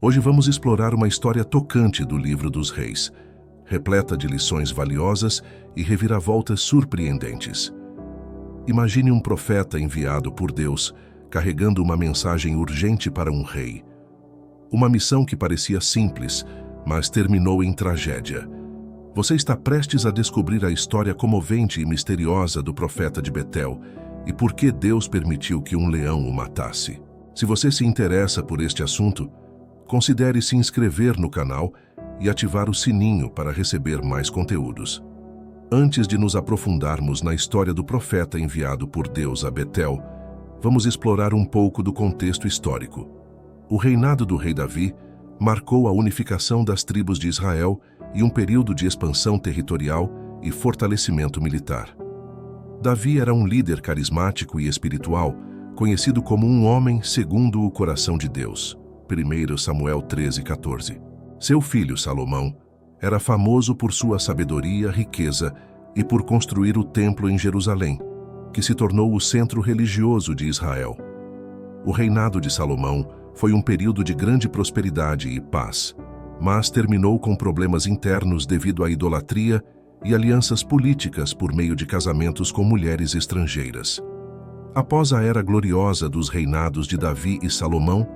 Hoje vamos explorar uma história tocante do livro dos Reis, repleta de lições valiosas e reviravoltas surpreendentes. Imagine um profeta enviado por Deus, carregando uma mensagem urgente para um rei. Uma missão que parecia simples, mas terminou em tragédia. Você está prestes a descobrir a história comovente e misteriosa do profeta de Betel e por que Deus permitiu que um leão o matasse. Se você se interessa por este assunto, considere se inscrever no canal e ativar o sininho para receber mais conteúdos. Antes de nos aprofundarmos na história do profeta enviado por Deus a Betel, vamos explorar um pouco do contexto histórico. O reinado do rei Davi marcou a unificação das tribos de Israel e um período de expansão territorial e fortalecimento militar. Davi era um líder carismático e espiritual, conhecido como um homem segundo o coração de Deus. 1 Samuel 13:14. Seu filho Salomão era famoso por sua sabedoria, riqueza e por construir o templo em Jerusalém, que se tornou o centro religioso de Israel. O reinado de Salomão foi um período de grande prosperidade e paz, mas terminou com problemas internos devido à idolatria e alianças políticas por meio de casamentos com mulheres estrangeiras. Após a era gloriosa dos reinados de Davi e Salomão,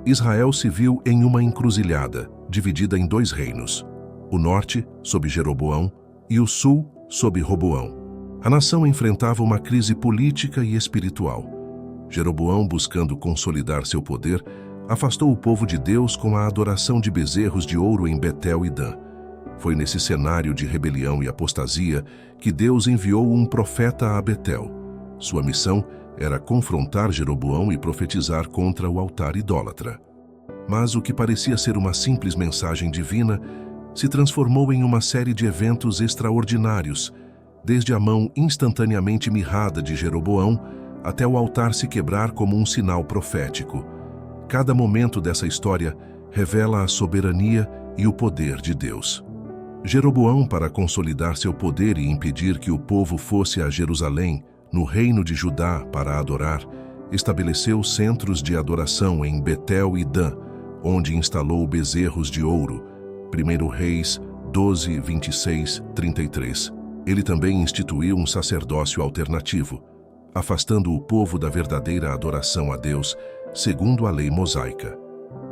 Israel se viu em uma encruzilhada, dividida em dois reinos, o norte, sob Jeroboão, e o sul, sob Roboão. A nação enfrentava uma crise política e espiritual. Jeroboão, buscando consolidar seu poder, afastou o povo de Deus com a adoração de bezerros de ouro em Betel e Dan. Foi nesse cenário de rebelião e apostasia que Deus enviou um profeta a Betel. Sua missão era confrontar Jeroboão e profetizar contra o altar idólatra. Mas o que parecia ser uma simples mensagem divina se transformou em uma série de eventos extraordinários, desde a mão instantaneamente mirrada de Jeroboão até o altar se quebrar como um sinal profético. Cada momento dessa história revela a soberania e o poder de Deus. Jeroboão, para consolidar seu poder e impedir que o povo fosse a Jerusalém, no reino de Judá, para adorar, estabeleceu centros de adoração em Betel e Dan, onde instalou bezerros de ouro. 1 Reis 12, 26, 33. Ele também instituiu um sacerdócio alternativo, afastando o povo da verdadeira adoração a Deus, segundo a lei mosaica.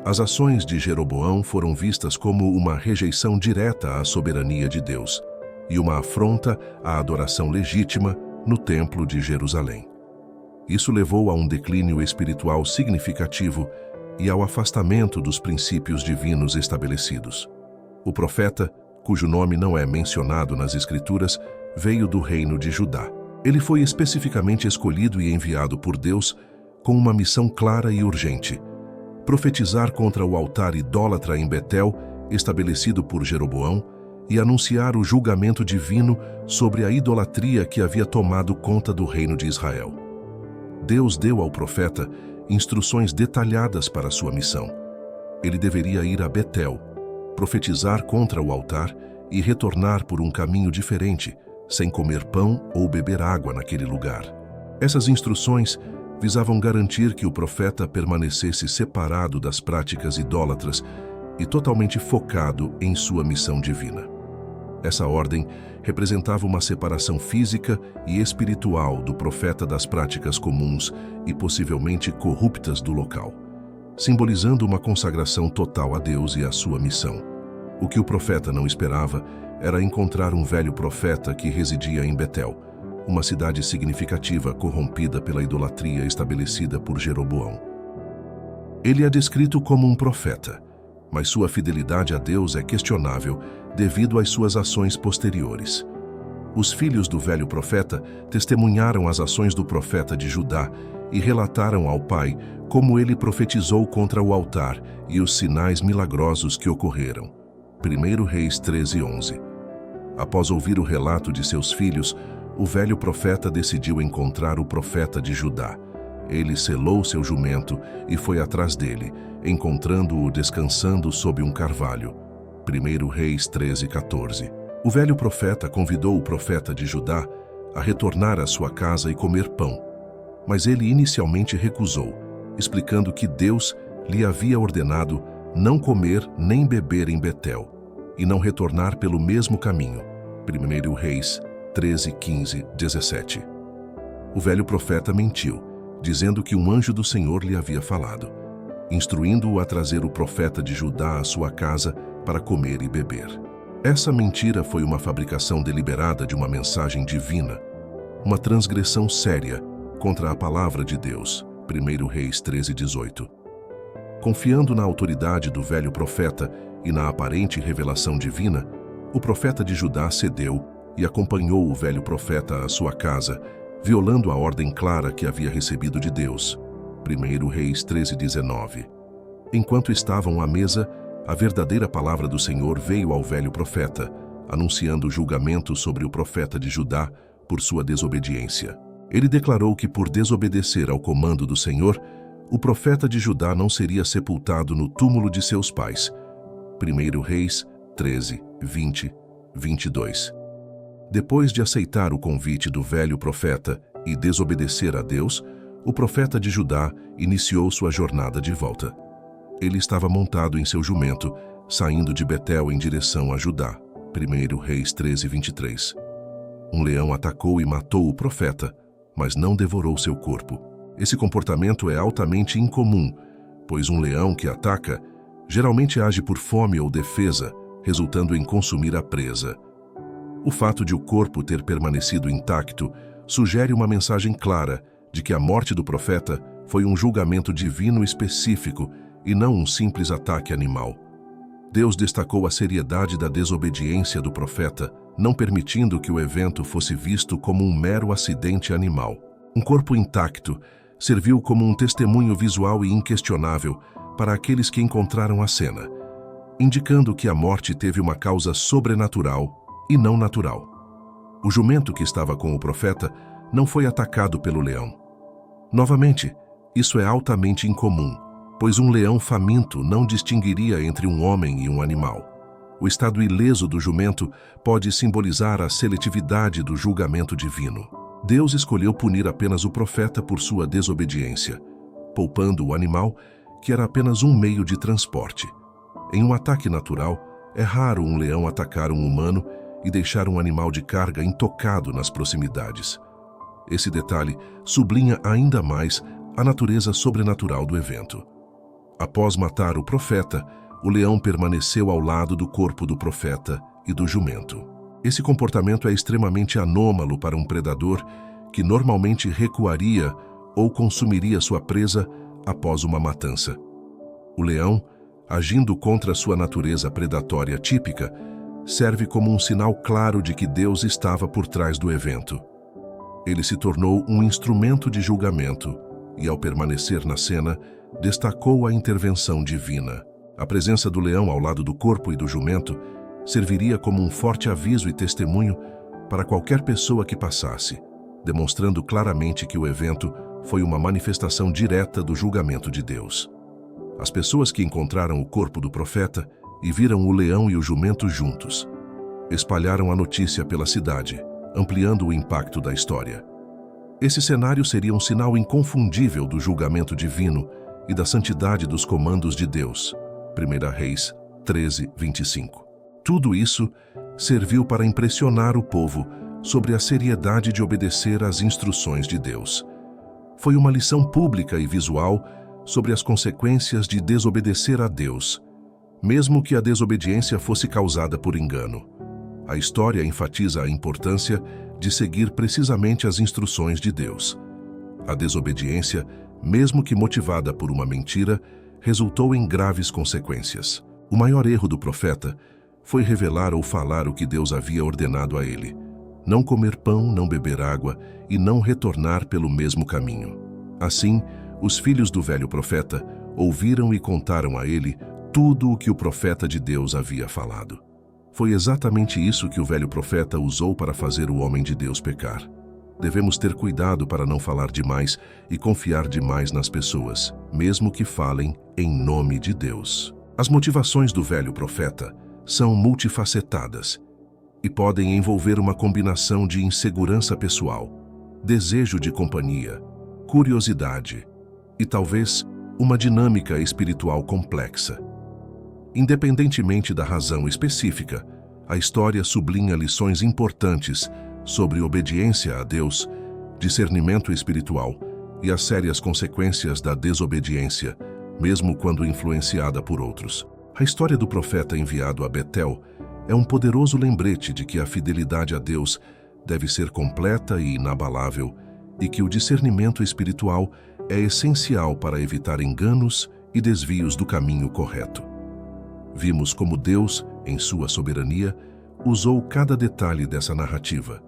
As ações de Jeroboão foram vistas como uma rejeição direta à soberania de Deus e uma afronta à adoração legítima no Templo de Jerusalém. Isso levou a um declínio espiritual significativo e ao afastamento dos princípios divinos estabelecidos. O profeta, cujo nome não é mencionado nas Escrituras, veio do reino de Judá. Ele foi especificamente escolhido e enviado por Deus com uma missão clara e urgente: profetizar contra o altar idólatra em Betel, estabelecido por Jeroboão, e anunciar o julgamento divino sobre a idolatria que havia tomado conta do reino de Israel. Deus deu ao profeta instruções detalhadas para sua missão. Ele deveria ir a Betel, profetizar contra o altar e retornar por um caminho diferente, sem comer pão ou beber água naquele lugar. Essas instruções visavam garantir que o profeta permanecesse separado das práticas idólatras e totalmente focado em sua missão divina. Essa ordem representava uma separação física e espiritual do profeta das práticas comuns e possivelmente corruptas do local, simbolizando uma consagração total a Deus e à sua missão. O que o profeta não esperava era encontrar um velho profeta que residia em Betel, uma cidade significativa corrompida pela idolatria estabelecida por Jeroboão. Ele é descrito como um profeta, mas sua fidelidade a Deus é questionável devido às suas ações posteriores. Os filhos do velho profeta testemunharam as ações do profeta de Judá e relataram ao pai como ele profetizou contra o altar e os sinais milagrosos que ocorreram. 1 Reis 13:11. Após ouvir o relato de seus filhos, o velho profeta decidiu encontrar o profeta de Judá. Ele selou seu jumento e foi atrás dele, encontrando-o descansando sob um carvalho. 1 Reis 13:14. O velho profeta convidou o profeta de Judá a retornar à sua casa e comer pão, mas ele inicialmente recusou, explicando que Deus lhe havia ordenado não comer nem beber em Betel, e não retornar pelo mesmo caminho. 1 Reis 13, 15, 17. O velho profeta mentiu, dizendo que um anjo do Senhor lhe havia falado, instruindo-o a trazer o profeta de Judá à sua casa para comer e beber. Essa mentira foi uma fabricação deliberada de uma mensagem divina, uma transgressão séria contra a palavra de Deus. 1 Reis 13, 18. Confiando na autoridade do velho profeta e na aparente revelação divina, o profeta de Judá cedeu e acompanhou o velho profeta à sua casa, violando a ordem clara que havia recebido de Deus. 1 Reis 13, 19. Enquanto estavam à mesa, a verdadeira palavra do Senhor veio ao velho profeta, anunciando julgamento sobre o profeta de Judá por sua desobediência. Ele declarou que, por desobedecer ao comando do Senhor, o profeta de Judá não seria sepultado no túmulo de seus pais. 1 Reis 13, 20, 22. Depois de aceitar o convite do velho profeta e desobedecer a Deus, o profeta de Judá iniciou sua jornada de volta. Ele estava montado em seu jumento, saindo de Betel em direção a Judá. 1 Reis 13, 23. Um leão atacou e matou o profeta, mas não devorou seu corpo. Esse comportamento é altamente incomum, pois um leão que ataca geralmente age por fome ou defesa, resultando em consumir a presa. O fato de o corpo ter permanecido intacto sugere uma mensagem clara de que a morte do profeta foi um julgamento divino específico e não um simples ataque animal. Deus destacou a seriedade da desobediência do profeta, não permitindo que o evento fosse visto como um mero acidente animal. Um corpo intacto serviu como um testemunho visual e inquestionável para aqueles que encontraram a cena, indicando que a morte teve uma causa sobrenatural e não natural. O jumento que estava com o profeta não foi atacado pelo leão. Novamente, isso é altamente incomum, pois um leão faminto não distinguiria entre um homem e um animal. O estado ileso do jumento pode simbolizar a seletividade do julgamento divino. Deus escolheu punir apenas o profeta por sua desobediência, poupando o animal, que era apenas um meio de transporte. Em um ataque natural, é raro um leão atacar um humano e deixar um animal de carga intocado nas proximidades. Esse detalhe sublinha ainda mais a natureza sobrenatural do evento. Após matar o profeta, o leão permaneceu ao lado do corpo do profeta e do jumento. Esse comportamento é extremamente anômalo para um predador que normalmente recuaria ou consumiria sua presa após uma matança. O leão, agindo contra sua natureza predatória típica, serve como um sinal claro de que Deus estava por trás do evento. Ele se tornou um instrumento de julgamento e, ao permanecer na cena, destacou a intervenção divina. A presença do leão ao lado do corpo e do jumento serviria como um forte aviso e testemunho para qualquer pessoa que passasse, demonstrando claramente que o evento foi uma manifestação direta do julgamento de Deus. As pessoas que encontraram o corpo do profeta e viram o leão e o jumento juntos espalharam a notícia pela cidade, ampliando o impacto da história. Esse cenário seria um sinal inconfundível do julgamento divino e da santidade dos comandos de Deus. 1 Reis 13, 25. Tudo isso serviu para impressionar o povo sobre a seriedade de obedecer às instruções de Deus. Foi uma lição pública e visual sobre as consequências de desobedecer a Deus, mesmo que a desobediência fosse causada por engano. A história enfatiza a importância de seguir precisamente as instruções de Deus. A desobediência, mesmo que motivada por uma mentira, resultou em graves consequências. O maior erro do profeta foi revelar ou falar o que Deus havia ordenado a ele: não comer pão, não beber água e não retornar pelo mesmo caminho. Assim, os filhos do velho profeta ouviram e contaram a ele tudo o que o profeta de Deus havia falado. Foi exatamente isso que o velho profeta usou para fazer o homem de Deus pecar. Devemos ter cuidado para não falar demais e confiar demais nas pessoas, mesmo que falem em nome de Deus. As motivações do velho profeta são multifacetadas e podem envolver uma combinação de insegurança pessoal, desejo de companhia, curiosidade e talvez uma dinâmica espiritual complexa. Independentemente da razão específica, a história sublinha lições importantes sobre obediência a Deus, discernimento espiritual e as sérias consequências da desobediência, mesmo quando influenciada por outros. A história do profeta enviado a Betel é um poderoso lembrete de que a fidelidade a Deus deve ser completa e inabalável e que o discernimento espiritual é essencial para evitar enganos e desvios do caminho correto. Vimos como Deus, em sua soberania, usou cada detalhe dessa narrativa,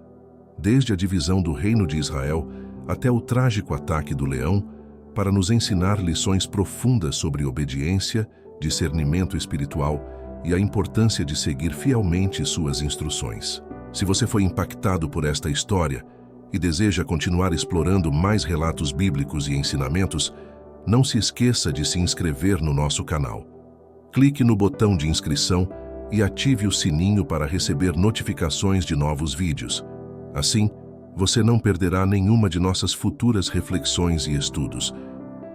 desde a divisão do reino de Israel até o trágico ataque do leão, para nos ensinar lições profundas sobre obediência, discernimento espiritual e a importância de seguir fielmente suas instruções. Se você foi impactado por esta história e deseja continuar explorando mais relatos bíblicos e ensinamentos, não se esqueça de se inscrever no nosso canal. Clique no botão de inscrição e ative o sininho para receber notificações de novos vídeos. Assim, você não perderá nenhuma de nossas futuras reflexões e estudos.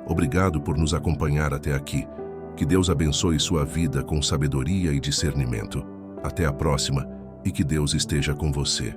Obrigado por nos acompanhar até aqui. Que Deus abençoe sua vida com sabedoria e discernimento. Até a próxima e que Deus esteja com você.